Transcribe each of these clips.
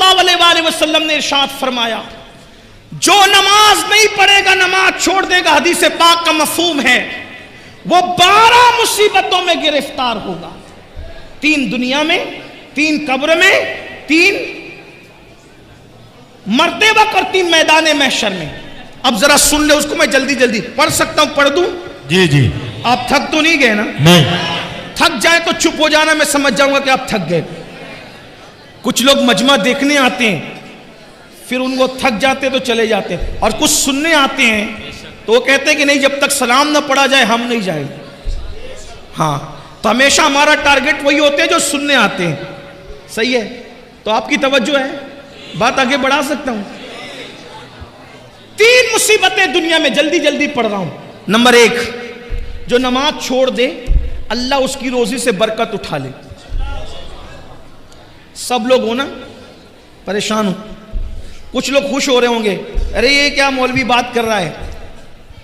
اللہ علیہ وآلہ وسلم نے ارشاد فرمایا جو نماز نہیں پڑھے گا نماز چھوڑ دے گا، حدیث پاک کا مفہوم ہے وہ 12 مصیبتوں میں گرفتار ہوگا، 3 دنیا میں، 3 قبر میں، 3 مرتے وقت اور 3 میدان محشر میں۔ اب ذرا سن لے اس کو، میں جلدی جلدی پڑھ سکتا ہوں، پڑھ دوں؟ جی جی۔ آپ تھک تو نہیں گئے نا؟ نہیں۔ تھک جائے تو چپ ہو جانا، میں سمجھ جاؤں گا کہ آپ تھک گئے۔ کچھ لوگ مجمع دیکھنے آتے ہیں پھر ان کو تھک جاتے تو چلے جاتے، اور کچھ سننے آتے ہیں تو وہ کہتے ہیں کہ نہیں جب تک سلام نہ پڑھا جائے ہم نہیں جائیں۔ ہاں تو ہمیشہ ہمارا ٹارگٹ وہی ہوتے ہیں جو سننے آتے ہیں، صحیح ہے؟ تو آپ کی توجہ ہے، بات آگے بڑھا سکتا ہوں؟ 3 مصیبتیں دنیا میں، جلدی جلدی پڑھ رہا ہوں۔ نمبر 1، جو نماز چھوڑ دے اللہ اس کی روزی سے برکت اٹھا لے۔ سب لوگ ہو نا پریشان ہو، کچھ لوگ خوش ہو رہے ہوں گے، ارے یہ کیا مولوی بات کر رہا ہے،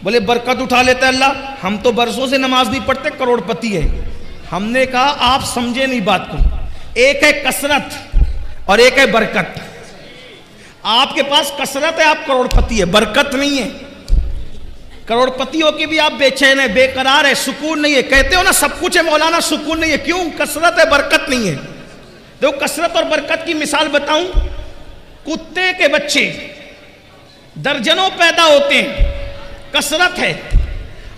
بولے برکت اٹھا لیتا ہے اللہ، ہم تو برسوں سے نماز نہیں پڑھتے، کروڑ پتی ہے۔ ہم نے کہا آپ سمجھے نہیں بات کو، ایک ہے کثرت اور ایک ہے برکت۔ آپ کے پاس کثرت ہے، آپ کروڑ پتی ہے، برکت نہیں ہے۔ کروڑ پتی ہو کے بھی آپ بے چین ہے، بے قرار ہے، سکون نہیں ہے۔ کہتے ہو نا سب کچھ ہے مولانا سکون نہیں ہے، کیوں؟ کثرت ہے برکت نہیں ہے۔ دیکھو کثرت اور برکت کی مثال بتاؤں، کتے کے بچے درجنوں پیدا ہوتے ہیں، کثرت ہے،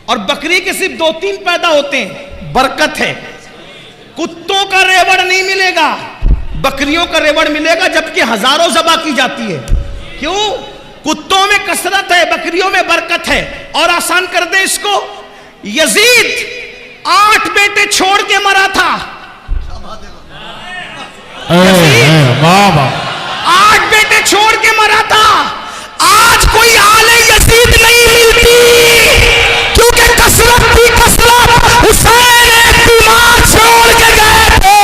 اور بکری کے صرف 2-3 پیدا ہوتے ہیں، برکت ہے۔ کتوں کا ریوڑ نہیں ملے گا، بکریوں کا ریوڑ ملے گا، جبکہ ہزاروں ذبح کی جاتی ہے۔ کیوں؟ کتوں میں کثرت ہے، بکریوں میں برکت ہے۔ اور آسان کر دیں اس کو، یزید 8 بیٹے چھوڑ کے مرا تھا، 8 بیٹے چھوڑ کے مرا تھا۔ آج کوئی آل یزید نہیں ملتی، کیونکہ کثرت بھی کثرت، حسین ایک بیمار چھوڑ کے گئے تھے۔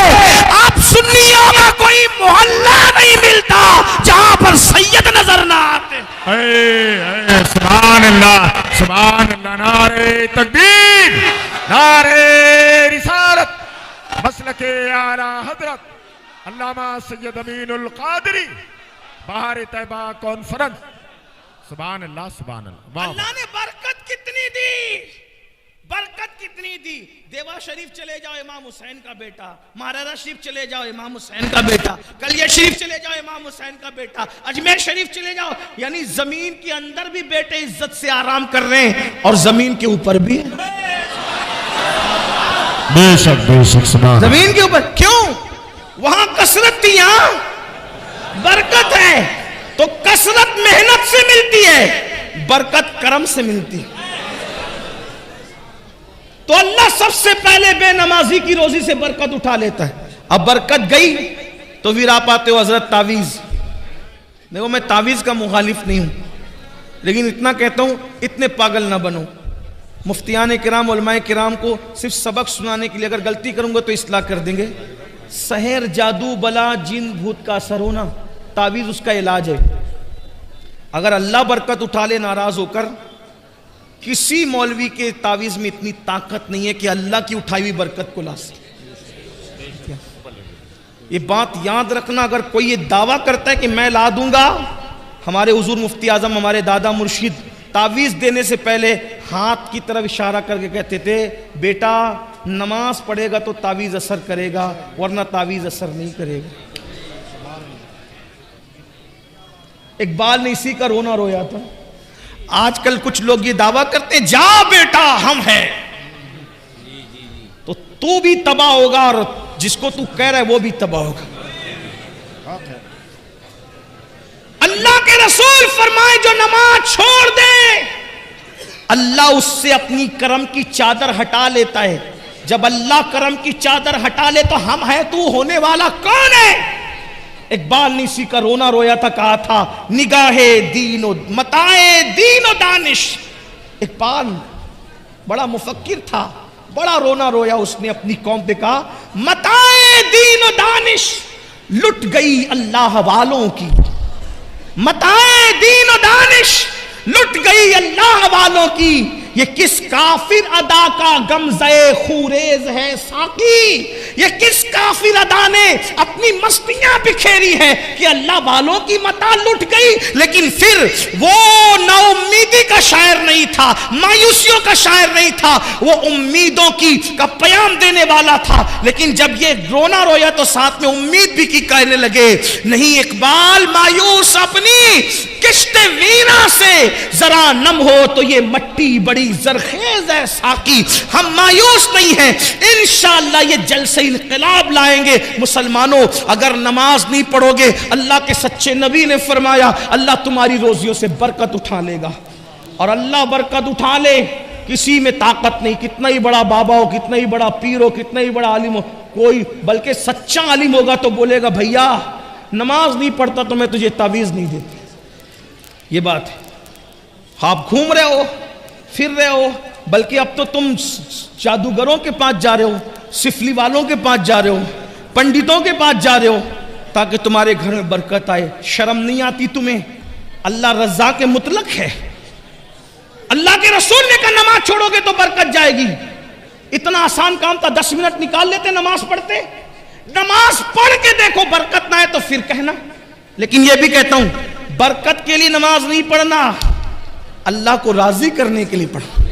آپ سنیوں کا کوئی محلہ نہیں ملتا جہاں پر سید نظر نہ آتے۔ سبحان اللہ، سبحان اللہ، نعرہ تکبیر، نعرہ رسالت، مسلک اعلیٰ حضرت علامہ سید امین القادری، بہار طیبہ کانفرنس۔ سبحان اللہ، سبحان اللہ۔ اللہ نے برکت کتنی دی، برکت کتنی دی۔ دیوا شریف چلے جاؤ امام حسین کا بیٹا، مہارارا شریف چلے جاؤ امام حسین کا بیٹا، کلیہ شریف چلے جاؤ امام حسین کا بیٹا، اجمیر شریف چلے جاؤ، یعنی زمین کے اندر بھی بیٹے عزت سے آرام کر رہے ہیں اور زمین کے اوپر بھی ہیں۔ بے شک بے شک، سبحان اللہ۔ زمین کے اوپر کیوں؟ وہاں کثرت تھی، یہاں برکت ہے۔ تو کثرت محنت سے ملتی ہے، برکت کرم سے ملتی ہے۔ تو اللہ سب سے پہلے بے نمازی کی روزی سے برکت اٹھا لیتا ہے۔ اب برکت گئی تو پھر آپ آتے ہو حضرت تعویذ۔ دیکھو میں تعویذ کا مخالف نہیں ہوں، لیکن اتنا کہتا ہوں اتنے پاگل نہ بنو۔ مفتیان کرام، علماء کرام کو صرف سبق سنانے کے لیے اگر غلطی کروں گا تو اصلاح کر دیں گے۔ سحر، جادو، بلا، جن، بھوت کا اثر ہونا، تعویذ اس کا علاج ہے۔ اگر اللہ برکت اٹھا لے ناراض ہو کر، کسی مولوی کے تعویذ میں اتنی طاقت نہیں ہے کہ اللہ کی اٹھائی ہوئی برکت کو لا سکے۔ یہ بات یاد رکھنا، اگر کوئی یہ دعویٰ کرتا ہے کہ میں لا دوں گا، ہمارے حضور مفتی اعظم، ہمارے دادا مرشد تعویذ دینے سے پہلے ہاتھ کی طرف اشارہ کر کے کہتے تھے بیٹا نماز پڑھے گا تو تعویذ اثر کرے گا، ورنہ تعویذ اثر نہیں کرے گا۔ اقبال نے اسی کا رونا رویا تھا۔ آج کل کچھ لوگ یہ دعویٰ کرتے ہیں جا بیٹا ہم ہیں، تو بھی تباہ ہوگا اور جس کو تو کہہ رہا ہے وہ بھی تباہ ہوگا۔ اللہ کے رسول فرمائے جو نماز چھوڑ دے اللہ اس سے اپنی کرم کی چادر ہٹا لیتا ہے۔ جب اللہ کرم کی چادر ہٹا لے تو ہم ہیں تو ہونے والا کون ہے؟ اقبال نے اسی کا رونا رویا تھا، کہا تھا نگاہ دین و متاع دین و دانش۔ اقبال بڑا مفکر تھا، بڑا رونا رویا اس نے اپنی قوم پہ، کہا متاع دین و دانش لٹ گئی اللہ والوں کی، متاع دین و دانش لٹ گئی اللہ والوں کی، یہ کس کافر ادا کا غمزہ خوریز ہے ساقی، یہ کس کافر ادا نے اپنی مستیاں بکھیری ہیں کہ اللہ والوں کی متاع لٹ گئی، لیکن پھر وہ نا امیدی کا شاعر نہیں تھا، مایوسیوں کا شاعر نہیں تھا، وہ امیدوں کا پیام دینے والا تھا۔ لیکن جب یہ رونا رویا تو ساتھ میں امید بھی کی کہنے لگے نہیں اقبال مایوس اپنی کشت ویرا سے ذرا نم ہو تو یہ مٹی بڑی زرخیز ہے ساقی، ہم مایوس نہیں ہیں، انشاءاللہ یہ جلسہ انقلاب لائیں گے۔ مسلمانوں اگر نماز نہیں پڑھو گے، اللہ کے سچے نبی نے فرمایا اللہ تمہاری روزیوں سے برکت اٹھا لے گا، اور اللہ برکت اٹھا لے کسی میں طاقت نہیں، کتنا ہی بڑا بابا ہو، کتنا ہی بڑا پیر ہو، کتنا ہی بڑا عالم ہو، کوئی بلکہ سچا عالم ہوگا تو بولے گا بھیا نماز نہیں پڑھتا تو میں تجھے تعویذ نہیں دیتی، یہ بات ہے۔ آپ گھوم رہے ہو پھر رہے ہو، بلکہ اب تو تم جادوگروں کے پاس جا رہے ہو، سفلی والوں کے پاس جا رہے ہو، پنڈتوں کے پاس جا رہے ہو تاکہ تمہارے گھر میں برکت آئے۔ شرم نہیں آتی تمہیں؟ اللہ رزاق مطلق ہے، اللہ کے رسول نے کہا نماز چھوڑو گے تو برکت جائے گی۔ اتنا آسان کام تھا، 10 منٹ نکال لیتے نماز پڑھتے۔ نماز پڑھ کے دیکھو برکت نہ آئے تو پھر کہنا۔ لیکن یہ بھی کہتا ہوں برکت کے لیے نماز نہیں پڑھنا، اللہ کو راضی کرنے کے لیے پڑھنا۔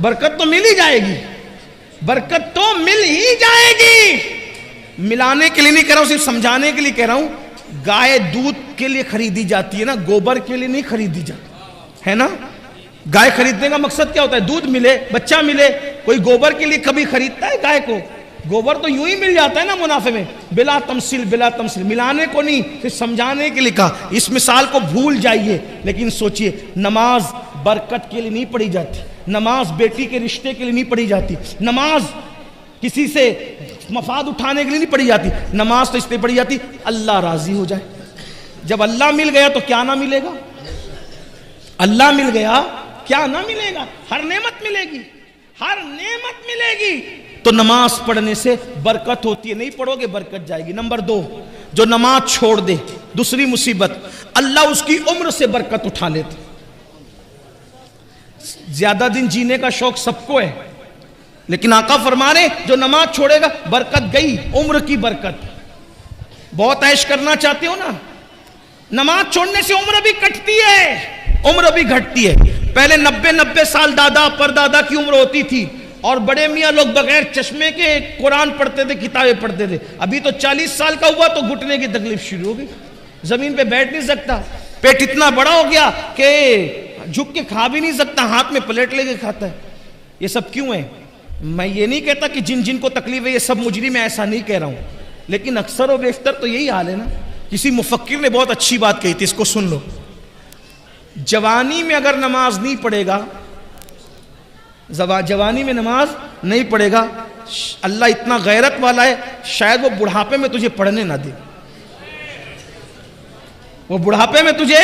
برکت تو مل ہی جائے گی، برکت تو مل ہی جائے گی۔ ملانے کے لیے نہیں کہہ رہا ہوں، صرف سمجھانے کے لیے کہہ رہا ہوں۔ گائے دودھ کے لیے خریدی جاتی ہے نا، گوبر کے لیے نہیں خریدی جاتی ہے نا۔ گائے خریدنے کا مقصد کیا ہوتا ہے؟ دودھ ملے، بچہ ملے۔ کوئی گوبر کے لیے کبھی خریدتا ہے گائے کو؟ گوبر تو یوں ہی مل جاتا ہے نا منافع میں، بلا تمثیل بلا تمثیل، ملانے کو نہیں، صرف سمجھانے کے لیے کہا۔ اس مثال کو بھول جائیے، لیکن سوچئے نماز برکت کے لیے نہیں پڑھی جاتی، نماز بیٹی کے رشتے کے لیے نہیں پڑھی جاتی، نماز کسی سے مفاد اٹھانے کے لیے نہیں پڑھی جاتی، نماز تو اس لیے پڑھی جاتی اللہ راضی ہو جائے۔ جب اللہ مل گیا تو کیا نہ ملے گا؟ اللہ مل گیا کیا نہ ملے گا؟ ہر نعمت ملے گی، ہر نعمت ملے گی۔ تو نماز پڑھنے سے برکت ہوتی ہے، نہیں پڑھو گے برکت جائے گی۔ نمبر 2، جو نماز چھوڑ دے، دوسری مصیبت، اللہ اس کی عمر سے برکت اٹھا لیتے۔ زیادہ دن جینے کا شوق سب کو ہے، لیکن آقا فرما رہے جو نماز چھوڑے گا برکت گئی، عمر کی برکت۔ بہت عیش کرنا چاہتے ہو نا، نماز چھوڑنے سے عمر بھی کٹتی ہے، عمر بھی گھٹتی ہے۔ پہلے 90 سال دادا پر دادا کی عمر ہوتی تھی، اور بڑے میاں لوگ بغیر چشمے کے قرآن پڑھتے تھے، کتابیں پڑھتے تھے۔ ابھی تو 40 سال کا ہوا تو گھٹنے کی تکلیف شروع ہو گئی، زمین پہ بیٹھ نہیں سکتا، پیٹ اتنا بڑا ہو گیا کہ جھک کے کھا بھی نہیں سکتا، ہاتھ میں پلیٹ لے کے کھاتا ہے۔ یہ سب کیوں ہے؟ میں یہ نہیں کہتا کہ جن جن کو تکلیف ہے یہ سب مجرم، ایسا نہیں کہہ رہا ہوں، لیکن اکثر و بیشتر تو یہی حال ہے نا۔ کسی مفکر نے بہت اچھی بات کہی تھی، اس کو سن لو۔ جوانی میں اگر نماز نہیں پڑھے گا، جوانی میں نماز نہیں پڑھے گا، اللہ اتنا غیرت والا ہے شاید وہ بڑھاپے میں تجھے پڑھنے نہ دے، وہ بڑھاپے میں تجھے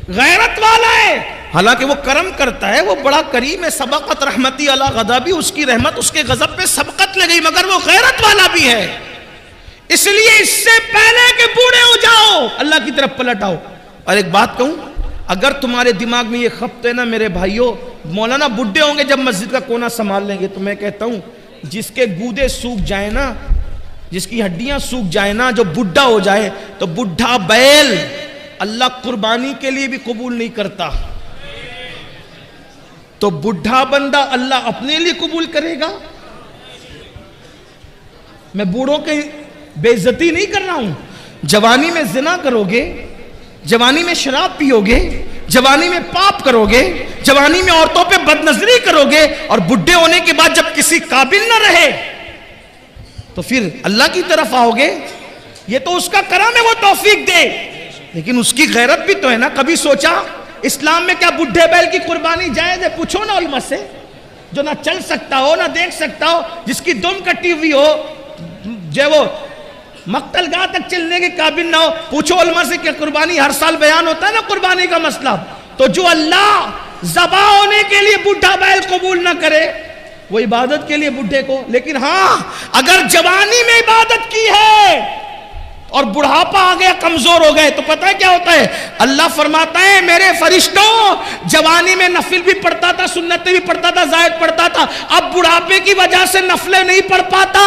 غیرت والا ہے، حالانکہ وہ کرم کرتا ہے، وہ بڑا کریم ہے۔ سبقت رحمتی علی غضبی، اس کی رحمت اس کے غضب پہ سبقت لگئی، مگر وہ غیرت والا بھی ہے۔ اس لیے اس سے پہلے کہ بوڑھے ہو جاؤ اللہ کی طرف پلٹ آؤ۔ اور ایک بات کہوں، اگر تمہارے دماغ میں یہ خبط ہے نا میرے بھائیوں، مولانا بڈھے ہوں گے جب مسجد کا کونا سنبھال لیں گے، تو میں کہتا ہوں جس کے گودے سوکھ جائیں نا، جس کی ہڈیاں سوکھ جائیں نا، جو بڈھا ہو جائے تو بڈھا بیل اللہ قربانی کے لیے بھی قبول نہیں کرتا، تو بڈھا بندہ اللہ اپنے لیے قبول کرے گا۔ میں بوڑھوں کی بے عزتی نہیں کر رہا ہوں۔ جوانی میں زنا کرو گے، جوانی میں شراب پیو گے، جوانی میں پاپ کرو گے، جوانی میں عورتوں پہ بد نظری کرو گے، اور بڈھے ہونے کے بعد جب کسی قابل نہ رہے تو پھر اللہ کی طرف آؤ گے۔ یہ تو اس کا کرم ہے، وہ توفیق دے، لیکن اس کی غیرت بھی تو ہے نا۔ کبھی سوچا اسلام میں کیا بڈھے بیل کی قربانی جائز ہے؟ پوچھو نا علماء سے، جو نہ چل سکتا ہو نہ دیکھ سکتا ہو، جس کی دم کٹی ہوئی ہو، جو وہ مقتل گاہ تک چلنے کے قابل نہ ہو، پوچھو علماء سے کیا قربانی ہر سال بیان ہوتا ہے نا قربانی کا مسئلہ؟ تو جو اللہ ذبح ہونے کے لیے بڈھا بیل قبول نہ کرے، وہ عبادت کے لیے بڈھے کو، لیکن ہاں اگر جوانی میں عبادت کی ہے اور بڑھاپا آ گیا, کمزور ہو گئے, تو پتہ ہے کیا ہوتا ہے؟ اللہ فرماتا ہے میرے فرشتوں, جوانی میں نفل بھی پڑھتا تھا, سنتیں بھی پڑھتا تھا, زائد پڑھتا تھا, اب بڑھاپے کی وجہ سے نفلیں نہیں پڑھ پاتا,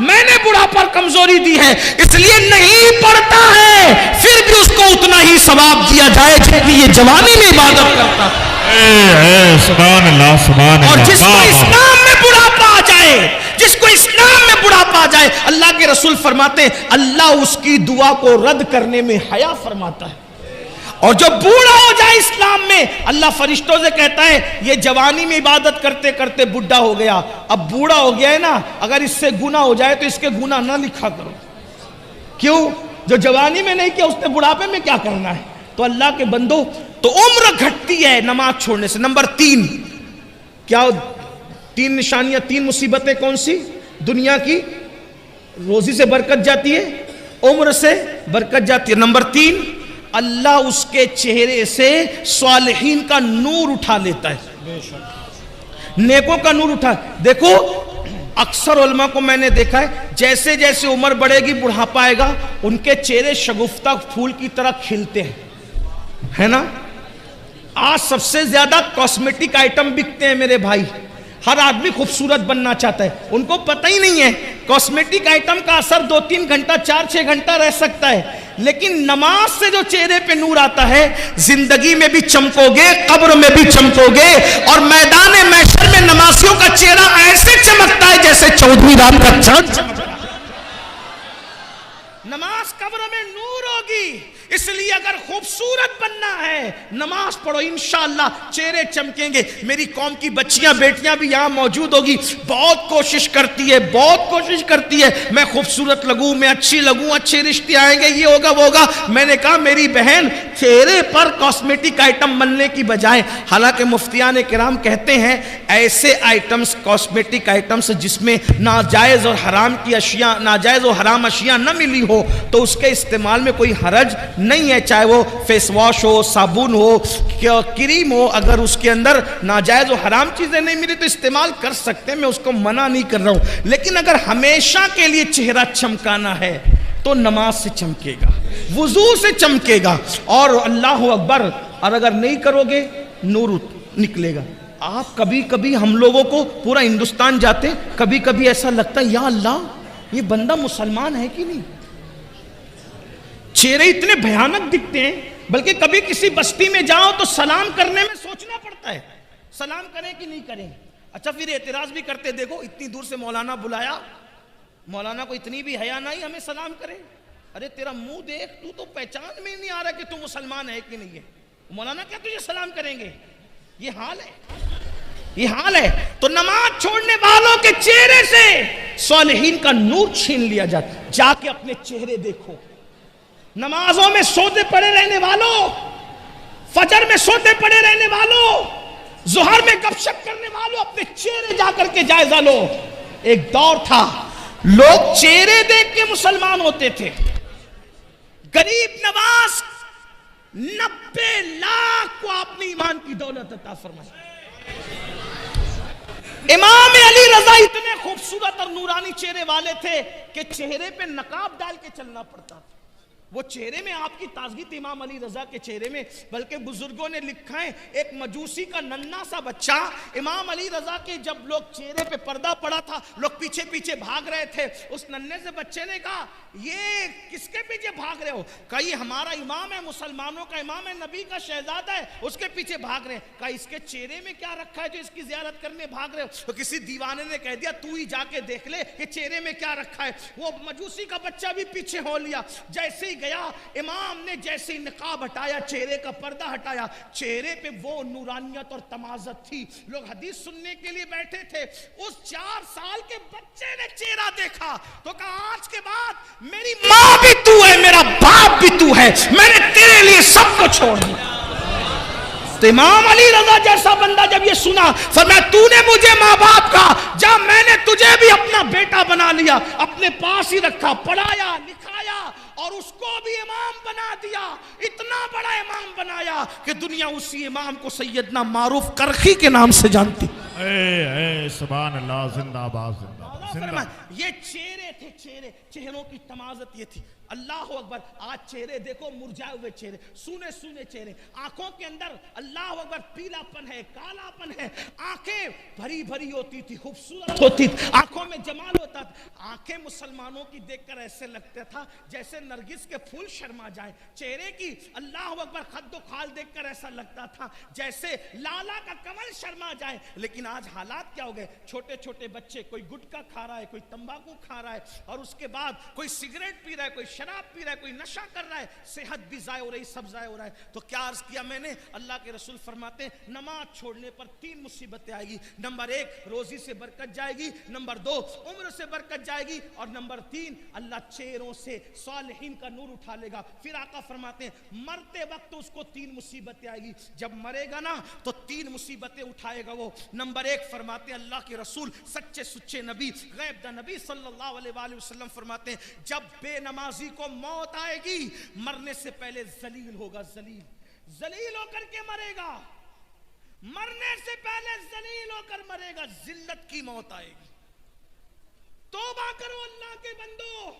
میں نے بڑھاپا کمزوری دی ہے, اس لیے نہیں پڑھتا ہے, پھر بھی اس کو اتنا ہی ثواب دیا جائے جتنی یہ جوانی میں عبادت کرتا تھا. سبحان اللہ, سبحان اللہ. اور جس کو اسلام میں بڑھاپا آ جائے, جس کو اسلام میں بڑھاپا آ جائے, اللہ کے رسول فرماتے ہیں اللہ اس کی دعا کو رد کرنے میں حیا فرماتا ہے. اور جو بوڑھا ہو جائے اسلام میں, اللہ فرشتوں سے کہتا ہے یہ جوانی میں عبادت کرتے کرتے بڈھا ہو گیا, اب بوڑھا ہو گیا ہے نا, اگر اس سے گناہ ہو جائے تو اس کے گناہ نہ لکھا کرو. کیوں؟ جو جوانی میں نہیں کیا اس نے بڑھاپے میں کیا کرنا ہے. تو اللہ کے بندو, تو عمر گھٹتی ہے نماز چھوڑنے سے. نمبر 3, کیا 3 نشانیاں, 3 مصیبتیں کون سی؟ دنیا کی, روزی سے برکت جاتی ہے, عمر سے برکت جاتی ہے. نمبر 3, اللہ اس کے چہرے سے صالحین کا نور اٹھا لیتا ہے, نیکوں کا نور اٹھا. دیکھو اکثر علماء کو میں نے دیکھا ہے, جیسے جیسے عمر بڑھے گی, بڑھاپا آئے گا, ان کے چہرے شگفتہ پھول کی طرح کھلتے ہیں, ہے نا. آج سب سے زیادہ کاسمیٹک آئٹم بکتے ہیں میرے بھائی, ہر آدمی خوبصورت بننا چاہتا ہے, ان کو پتہ ہی نہیں ہے کاسمیٹک آئٹم کا اثر 2-3 گھنٹہ 4-6 گھنٹہ رہ سکتا ہے, لیکن نماز سے جو چہرے پہ نور آتا ہے, زندگی میں بھی چمکو گے, قبر میں بھی چمکو گے, اور میدان محشر میں نمازیوں کا چہرہ ایسے چمکتا ہے جیسے 14ویں رات کا چاند چمکتا ہے. نماز قبر میں نور ہوگی, اس لیے اگر خوبصورت بننا ہے نماز پڑھو, انشاءاللہ چہرے چمکیں گے. میری قوم کی بچیاں بیٹیاں بھی یہاں موجود ہوگی, بہت کوشش کرتی ہے, بہت کوشش کرتی ہے, میں خوبصورت لگوں, میں اچھی لگوں, اچھے رشتے آئیں گے, یہ ہوگا وہ ہوگا. میں نے کہا میری بہن چہرے پر کاسمیٹک آئٹم بننے کی بجائے, حالانکہ مفتیان کرام کہتے ہیں ایسے آئٹمز, کاسمیٹک آئٹمز جس میں ناجائز اور حرام کی اشیاء, ناجائز اور حرام اشیاء نہ ملی ہو, تو اس کے استعمال میں کوئی حرج نہیں ہے, چاہے وہ فیس واش ہو, صابن ہو, کریم ہو, اگر اس کے اندر ناجائز و حرام چیزیں نہیں ملی تو استعمال کر سکتے ہیں, میں اس کو منع نہیں کر رہا ہوں. لیکن اگر ہمیشہ کے لیے چہرہ چمکانا ہے تو نماز سے چمکے گا, وضو سے چمکے گا, اور اللہ اکبر, اور اگر نہیں کرو گے نور نکلے گا. آپ کبھی کبھی ہم لوگوں کو پورا ہندوستان جاتے, کبھی کبھی ایسا لگتا ہے یا اللہ یہ بندہ مسلمان ہے کہ نہیں, چہرے اتنے بھیانک دکھتے ہیں. بلکہ کبھی کسی بستی میں جاؤ تو سلام کرنے میں سوچنا پڑتا ہے, سلام کریں کہ نہیں کریں. اچھا پھر اعتراض بھی کرتے, دیکھو اتنی دور سے مولانا بلایا, مولانا کو اتنی بھی حیا نہیں ہمیں سلام کرے. ارے تیرا منہ دیکھ, تو پہچان میں نہیں آ رہا کہ تو مسلمان ہے کہ نہیں ہے, مولانا کیا تجھے سلام کریں گے. یہ حال ہے, یہ حال ہے. تو نماز چھوڑنے والوں کے چہرے سے صالحین کا نور چھین لیا جاتا. جا کے اپنے چہرے دیکھو. نمازوں میں سوتے پڑے رہنے والوں, فجر میں سوتے پڑے رہنے والوں, ظہر میں گپ شپ کرنے والوں, اپنے چہرے جا کر کے جائزہ لو. ایک دور تھا لوگ چہرے دیکھ کے مسلمان ہوتے تھے. غریب نواز 90 لاکھ کو آپ نے ایمان کی دولت عطا فرمائی. امام علی رضا اتنے خوبصورت اور نورانی چہرے والے تھے کہ چہرے پہ نقاب ڈال کے چلنا پڑتا تھا. وہ چہرے میں آپ کی تازگی تھی امام علی رضا کے چہرے میں. بلکہ بزرگوں نے لکھا ہے ایک مجوسی کا ننھا سا بچہ امام علی رضا کے جب لوگ چہرے پہ پردہ پڑا تھا, لوگ پیچھے پیچھے بھاگ رہے تھے. اس ننھے سے بچے نے کہا یہ کس کے پیچھے بھاگ رہے ہو؟ کہا یہ ہمارا امام ہے, مسلمانوں کا امام ہے, نبی کا شہزادہ ہے, اس کے پیچھے بھاگ رہے ہیں. کہا اس کے چہرے میں کیا رکھا ہے جو اس کی زیارت کرنے بھاگ رہے ہو؟ تو کسی دیوانے نے کہہ دیا تو ہی جا کے دیکھ لے کہ چہرے میں کیا رکھا ہے. وہ مجوسی کا بچہ بھی پیچھے ہو لیا. جیسے ہی گیا, امام نے جیسے ہی نقاب ہٹایا, چہرے کا پردہ ہٹایا, چہرے پہ وہ نورانیت اور تمازت تھی. لوگ حدیث سننے کے لیے بیٹھے تھے. اس 4 سال کے بچے نے چہرہ دیکھا تو کہا آج کے بعد میری ماں بھی تو ہے, میرا باپ بھی تو ہے, میں نے تیرے لیے سب کو چھوڑ دیا. تو امام علی رضا جیسا بندہ جب یہ سنا, فرمایا تو نے مجھے ماں باپ کا, جب میں نے تجھے بھی اپنا بیٹا بنا لیا, اپنے پاس ہی رکھا, پڑھایا لکھایا اور اس کو بھی امام بنا دیا. اتنا بڑا امام بنایا کہ دنیا اسی امام کو سیدنا معروف کرخی کے نام سے جانتی. سبحان اللہ, زندہ باد, زندہ. یہ چہرے تھے, چہروں کی تمازت یہ تھی. اللہ اکبر. آج چہرے دیکھو مرجھائے ہوئے چہرے, سونے سونے چہرے, آنکھوں کے اندر اللہ اکبر پیلا پن ہے, کالا پن ہے, آنکھیں بھری بھری ہوتی تھی, خوبصورت ہوتی تھی, آنکھوں میں جمال ہوتا تھا. آنکھیں مسلمانوں کی دیکھ کر ایسے لگتا تھا جیسے نرگس کے پھول شرما جائیں. چہرے کی اللہ اکبر خد و خال دیکھ کر ایسا لگتا تھا جیسے لالا کا کمل شرما جائے. لیکن آج حالات کیا ہو گئے, چھوٹے چھوٹے بچے, کوئی گٹکا کھا رہا ہے, کوئی تمباکو کھا رہا ہے, اور اس کے بعد کوئی سگریٹ پی رہا ہے, کوئی شراب پی رہا ہے, کوئی نشہ کر رہا ہے, صحت بھی ضائع ہو رہی, سب ضائع ہو رہا ہے. تو کیا عرض کیا میں نے, اللہ کے رسول فرماتے ہیں نماز چھوڑنے پر 3 مصیبتیں آئے گی. نمبر 1 روزی سے برکت جائے گی, نمبر 2 عمر سے برکت جائے گی, اور نمبر 3 اللہ چہروں سے صالحین کا نور اٹھا لے گا. پھر آقا فرماتے ہیں مرتے وقت اس کو 3 مصیبتیں آئے گی. جب مرے گا نا تو 3 مصیبتیں اٹھائے گا وہ. نمبر 1 فرماتے ہیں اللہ کے رسول سچے سچے نبی غیب دا نبی صلی اللہ علیہ وآلہ وسلم فرماتے ہیں جب بے نمازی کو موت آئے گی مرنے سے پہلے ذلیل ہوگا. ذلیل ہو کر کے مرے گا, مرنے سے پہلے ذلیل ہو کر مرے گا, ذلت کی موت آئے گی. توبہ کرو اللہ کے بندو,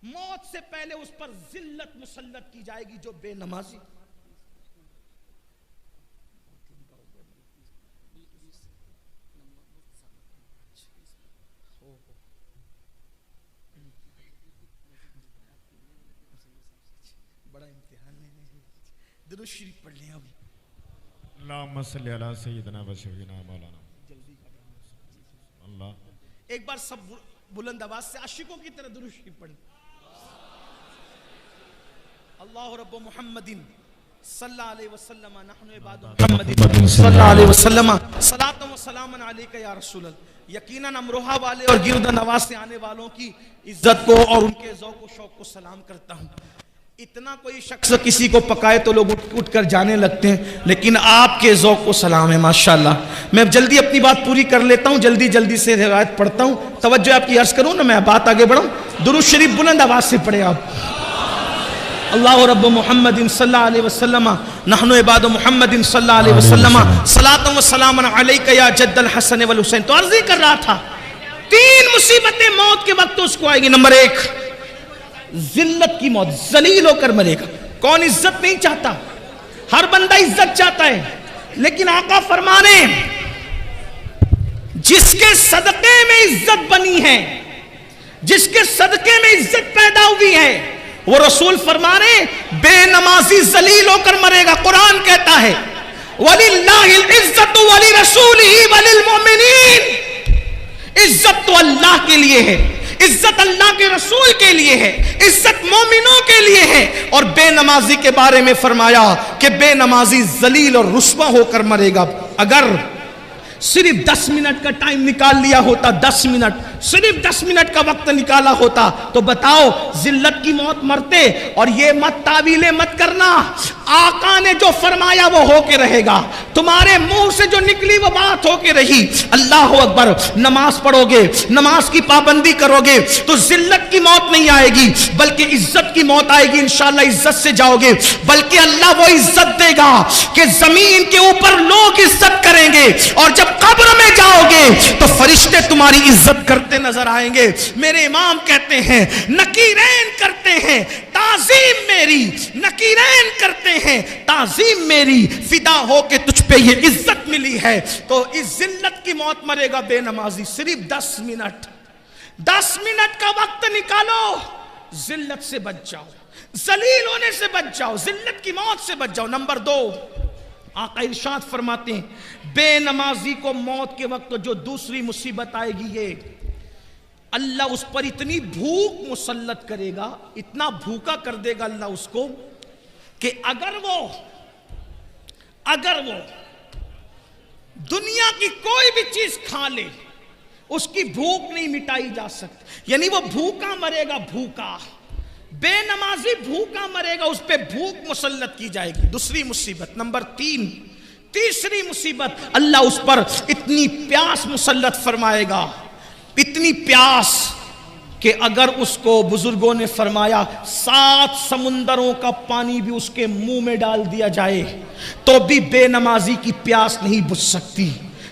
موت سے پہلے اس پر ذلت مسلط کی جائے گی جو بے نمازی. بڑا امتحان ہے, درود شریف پڑھ لیں. اب اللہم صلی علی سیدنا و شفیعنا مولانا اللہ. ایک بار سب بلند آواز سے عاشقوں کی طرح درود شریف پڑھیں. اللہ رب محمد صلی اللہ علیہ وسلم نحن عباد محمد صلی اللہ علیہ وسلم صلاۃ و سلام علیک یا رسول اللہ. یقیناً امروہہ والے اور گرد نواز سے آنے والوں کی عزت کو اور ان کے ذوق و شوق کو سلام کرتا ہوں. اتنا کوئی شخص کسی کو پکائے تو لوگ اٹھ کر جانے لگتے ہیں, لیکن آپ کے ذوق کو سلام ہے ماشاءاللہ. میں جلدی اپنی بات پوری کر لیتا ہوں, جلدی سے روایت پڑھتا ہوں. توجہ آپ کی عرض کروں نا, میں بات آگے بڑھاؤں. درود شریف بلند آواز سے پڑھے آپ. اللہ رب محمد صلی اللہ علیہ وسلم نحن عباد محمد صلی اللہ علیہ وسلم صلاۃ و سلام علیک یا جد الحسن والحسین. تو عرض ہی کر رہا تھا 3 مصیبتیں موت کے وقت اس کو آئے گی. نمبر 1 ذلت کی موت, ذلیل ہو کر مرے گا. کون عزت نہیں چاہتا, ہر بندہ عزت چاہتا ہے, لیکن آقا فرمانے جس کے صدقے میں عزت بنی ہے, جس کے صدقے میں عزت پیدا ہوئی ہے, وہ رسول فرمانے بے نمازی ذلیل ہو کر مرے گا. قرآن کہتا ہے وَلِلَّهِ الْعِزَّةُ وَلِرَسُولِهِ وَلِلْمُؤْمِنِينَ. عزت تو اللہ کے لیے ہے, عزت اللہ کے رسول کے لیے ہے, عزت مومنوں کے لیے ہے. اور بے نمازی کے بارے میں فرمایا کہ بے نمازی ذلیل اور رسوا ہو کر مرے گا. اگر صرف 10 منٹ کا ٹائم نکال لیا ہوتا, 10 منٹ, صرف 10 منٹ کا وقت نکالا ہوتا تو بتاؤ ذلت کی موت مرتے. اور یہ مت تعویلیں مت کرنا, آقا نے جو فرمایا وہ ہو کے رہے گا, تمہارے منہ سے جو نکلی وہ بات ہو کے رہی. اللہ اکبر. نماز پڑھو گے, نماز کی پابندی کرو گے تو ذلت کی موت نہیں آئے گی بلکہ عزت کی موت آئے گی. انشاءاللہ عزت سے جاؤ گے, بلکہ اللہ وہ عزت دے گا کہ زمین کے اوپر لوگ عزت کریں گے, اور جب قبر میں جاؤ گے تو فرشتے تمہاری عزت کرتے نظر آئیں گے. میرے امام کہتے ہیں نکیرین کرتے ہیں تعظیم میری, نکیرین کرتے ہیں تعظیم میری, فدا ہو کے تجھ پہ یہ عزت ملی ہے. تو اس ذلت کی موت مرے گا بے نمازی. صرف 10 منٹ کا وقت نکالو, ذلت سے بچ جاؤ, ذلیل ہونے سے بچ جاؤ, ذلت کی موت سے بچ جاؤ. نمبر 2 آقا ارشاد فرماتے ہیں بے نمازی کو موت کے وقت جو دوسری مصیبت آئے گی, یہ اللہ اس پر اتنی بھوک مسلط کرے گا, اتنا بھوکا کر دے گا اللہ اس کو کہ اگر وہ دنیا کی کوئی بھی چیز کھا لے اس کی بھوک نہیں مٹائی جا سکتی. یعنی وہ بھوکا مرے گا, بھوکا. بے نمازی بھوکا مرے گا, اس پہ بھوک مسلط کی جائے گی. دوسری مصیبت. نمبر 3 تیسری مصیبت, اللہ اس پر اتنی پیاس مسلط فرمائے گا, اتنی پیاس کہ اگر اس کو بزرگوں نے فرمایا 7 سمندروں کا پانی بھی اس کے منہ میں ڈال دیا جائے تو بھی بے نمازی کی پیاس نہیں بجھ سکتی.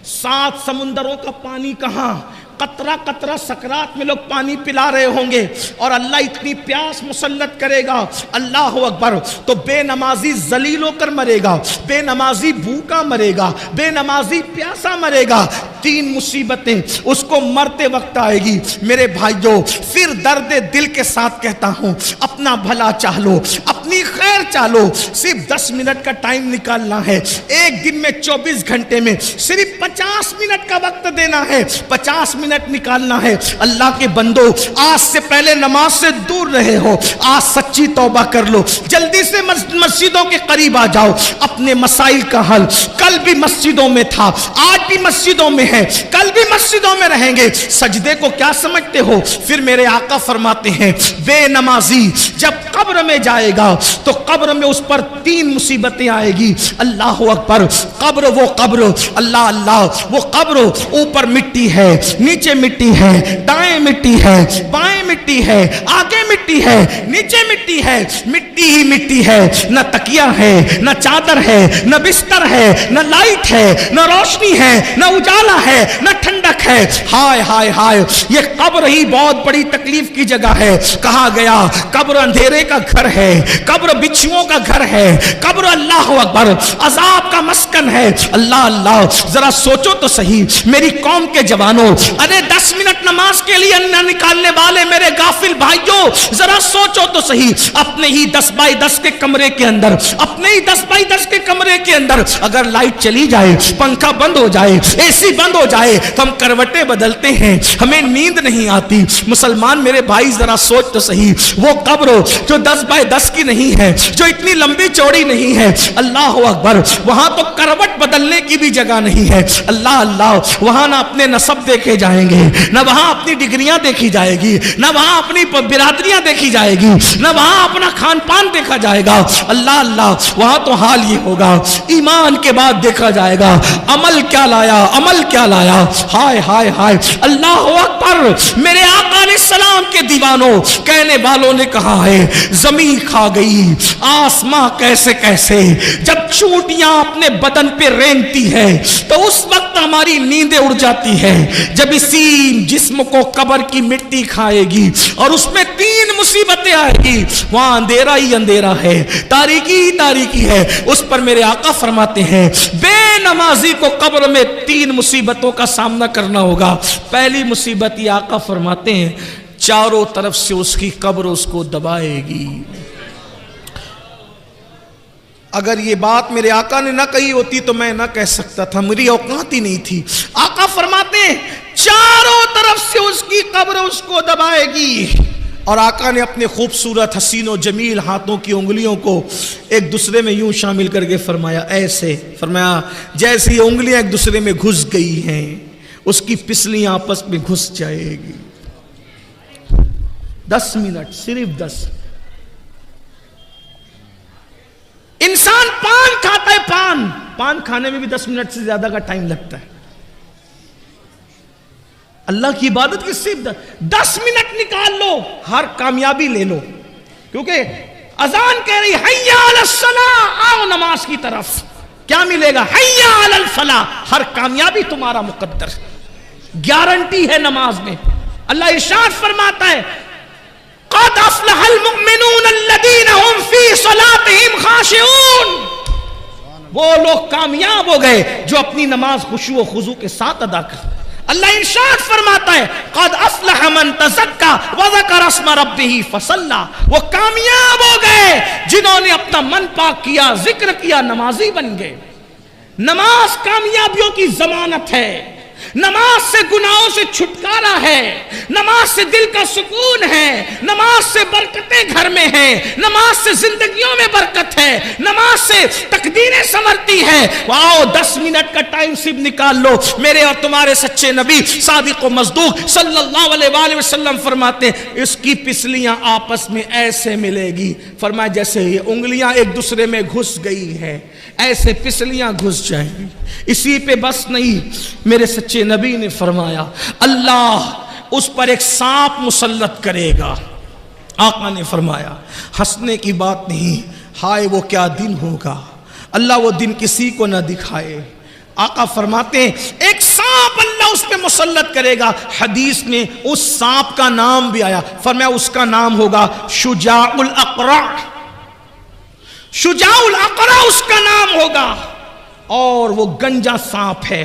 7 سمندروں کا پانی کہاں, قطرہ قطرہ سکرات میں لوگ پانی پلا رہے ہوں گے اور اللہ اتنی پیاس مسلط کرے گا، اللہ اکبر، تو بے نمازی ذلیل ہو کر مرے گا، بے نمازی بھوکا مرے گا، بے نمازی پیاسا مرے گا، 3 مصیبتیں اس کو مرتے وقت آئے گی۔ میرے بھائیوں، پھر درد دل کے ساتھ کہتا ہوں، اپنا بھلا چاہ لو، اپنی خیر چاہ لو، صرف 10 منٹ کا ٹائم نکالنا ہے، ایک دن میں 24 گھنٹے میں صرف 50 منٹ کا وقت دینا ہے، 50 منٹ نکالنا ہے۔ اللہ کے بندو، آج سے پہلے نماز سے دور رہے ہو، آج سچی توبہ کر لو، جلدی سے مسجدوں کے قریب آ جاؤ، اپنے مسائل کا حل، کل بھی مسجدوں میں تھا، آج بھی مسجدوں میں ہے، کل بھی مسجدوں میں رہیں گے۔ سجدے کو کیا سمجھتے ہو؟ پھر میرے آقا فرماتے ہیں، بے نمازی جب قبر میں جائے گا تو قبر میں اس پر 3 مصیبتیں آئے گی، اللہ اکبر۔ قبر، وہ قبر، اللہ اللہ، وہ قبر اوپر مٹی ہے، نیچے مٹی ہے، دائیں مٹی ہے، بائیں مٹی ہے، آگے مٹی ہے، نیچے مٹی ہے، مٹی ہی مٹی ہے، نہ تکیہ ہے، نہ چادر ہے، نہ بستر ہے، نہ لائٹ ہے، نہ روشنی ہے، نہ اجالا ہے، نہ ٹھنڈک ہے۔ ہائے ہائے ہائے، یہ قبر ہی بہت بڑی تکلیف کی جگہ ہے۔ کہا گیا قبر اندھیرے کا گھر ہے، قبر بچھوؤں کا گھر ہے، قبر اللہ اکبر عذاب کا مسکن ہے۔ اللہ اللہ، ذرا سوچو تو صحیح میری قوم کے جوانوں، ارے 10 منٹ نماز کے لیے نہ نکالنے والے میرے غافل بھائیوں، ذرا سوچو تو صحیح، اپنے ہی 10 بائی 10 کے کمرے کے اندر، اپنے ہی 10 بائی 10 کے کمرے کے اندر اگر لائٹ چلی جائے، پنکھا بند ہو جائے، اے سی بند ہو جائے تو ہم کروٹیں بدلتے ہیں، ہمیں نیند نہیں آتی۔ مسلمان میرے بھائی ذرا سوچ تو صحیح، وہ قبر جو 10 بائی 10 کی نہیں ہے، جو اتنی لمبی چوڑی نہیں ہے، اللہ اکبر، وہاں تو کروٹ بدلنے کی بھی جگہ نہیں ہے۔ اللہ اللہ، وہاں نہ اپنے نسب دیکھے جائیں گے، نہ وہاں اپنی ڈگریاں دیکھی جائے گی، نہ وہاں اپنی برادریاں دیکھی جائے گی، نہ وہاں اپنا کھان پان دیکھا جائے گا۔ اللہ اللہ، وہاں تو حال یہ ہوگا، ایمان کے بعد دیکھا جائے گا عمل کیا لایا، عمل کیا لایا۔ ہائے ہائے ہائے، اللہ اکبر۔ میرے آقا علیہ السلام کے دیوانوں، کہنے والوں نے کہا ہے، زمین کھا گئی آسماں کیسے کیسے، جب چونٹیاں اپنے بدن پہ رینگتی ہے تو اس وقت ہماری نیندیں اڑ جاتی ہے۔ جب اسی جسم کو قبر کی مٹی کھائے گی اور اس میں 3 مصیبتیں آئے گی، وہاں اندھیرا ہی اندھیرا ہے، تاریکی ہی تاریکی ہے۔ اس پر میرے آقا فرماتے ہیں، بے نمازی کو قبر میں 3 مصیبتوں کا سامنا کرنا ہوگا۔ پہلی مصیبت یہ آقا فرماتے ہیں، چاروں طرف سے اس کی قبر اس کو دبائے گی۔ اگر یہ بات میرے آقا نے نہ کہی ہوتی تو میں نہ کہہ سکتا تھا، میری اوقات ہی نہیں تھی۔ آقا فرماتے ہیں چاروں طرف سے اس کی قبر اس کو دبائے گی، اور آقا نے اپنے خوبصورت حسین و جمیل ہاتھوں کی انگلیوں کو ایک دوسرے میں یوں شامل کر کے فرمایا، ایسے فرمایا جیسے یہ انگلیاں ایک دوسرے میں گھس گئی ہیں، اس کی پسلیاں آپس میں گھس جائے گی۔ 10 منٹ، صرف 10۔ انسان پان کھاتا ہے، پان کھانے میں بھی 10 منٹ سے زیادہ کا ٹائم لگتا ہے۔ اللہ کی عبادت کی صرف 10 منٹ نکال لو، ہر کامیابی لے لو، کیونکہ اذان کہہ رہی حیا علی الصلاۃ، آؤ نماز کی طرف، کیا ملے گا؟ حیا علی الفلاح، ہر کامیابی تمہارا مقدر، گارنٹی ہے نماز میں۔ اللہ ارشاد فرماتا ہے، قد افلح المؤمنون الذین هم فی صلاتهم خاشعون، وہ لوگ کامیاب ہو گئے جو اپنی نماز خشوع و خضوع کے ساتھ ادا کرتے۔ اللہ ارشاد فرماتا ہے، قد افلح من تزکا وذکر اسم ربہ فصلی، وہ کامیاب ہو گئے جنہوں نے اپنا من پاک کیا، ذکر کیا، نمازی بن گئے۔ نماز کامیابیوں کی ضمانت ہے، نماز سے گناہوں سے چھٹکارا ہے، نماز سے دل کا سکون ہے، نماز سے برکتیں گھر میں ہیں، نماز سے زندگیوں میں برکت ہے، نماز سے تقدیریں سنورتی ہیں۔ واؤ، 10 منٹ کا ٹائم صرف نکال لو۔ میرے اور تمہارے سچے نبی صادق و مصدوق صلی اللہ علیہ وآلہ وسلم فرماتے ہیں، اس کی پسلیاں آپس میں ایسے ملے گی، فرمایا جیسے یہ انگلیاں ایک دوسرے میں گھس گئی ہیں، ایسے پسلیاں گھس جائیں گی۔ اسی پہ بس نہیں، میرے سچے نبی نے فرمایا اللہ اس پر ایک سانپ مسلط کرے گا۔ آقا نے فرمایا ہنسنے کی بات نہیں، ہائے وہ کیا دن ہوگا، اللہ وہ دن کسی کو نہ دکھائے۔ آقا فرماتے ہیں ایک سانپ اللہ اس پہ مسلط کرے گا. حدیث میں اس سانپ کا نام بھی آیا, فرمایا اس کا نام ہوگا شجاع الاقرع. شجاع الاقرع اس کا نام ہوگا, اور وہ گنجا سانپ ہے.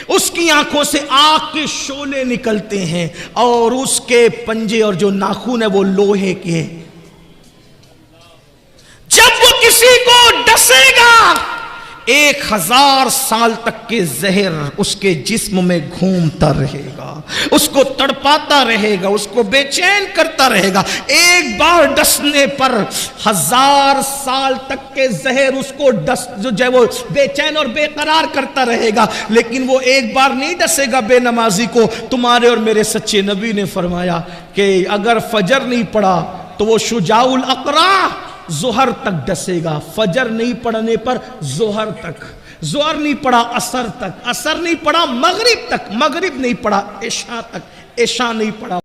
اس کی آنکھوں سے آگ کے شعلے نکلتے ہیں, اور اس کے پنجے اور جو ناخن ہے وہ لوہے کے. جب وہ کسی کو ڈسے گا 1000 سال تک کے زہر اس کے جسم میں گھومتا رہے گا, اس کو تڑپاتا رہے گا, اس کو بے چین کرتا رہے گا. ایک بار ڈسنے پر 1000 سال تک کے زہر اس کو جو ہے وہ بے چین اور بے قرار کرتا رہے گا. لیکن وہ ایک بار نہیں ڈسے گا بے نمازی کو. تمہارے اور میرے سچے نبی نے فرمایا کہ اگر فجر نہیں پڑا تو وہ شجاع الاقرع ظہر تک ڈسے گا. فجر نہیں پڑھنے پر ظہر تک, ظہر نہیں پڑھا عصر تک, عصر نہیں پڑھا مغرب تک, مغرب نہیں پڑھا عشاء تک, عشاء نہیں پڑھا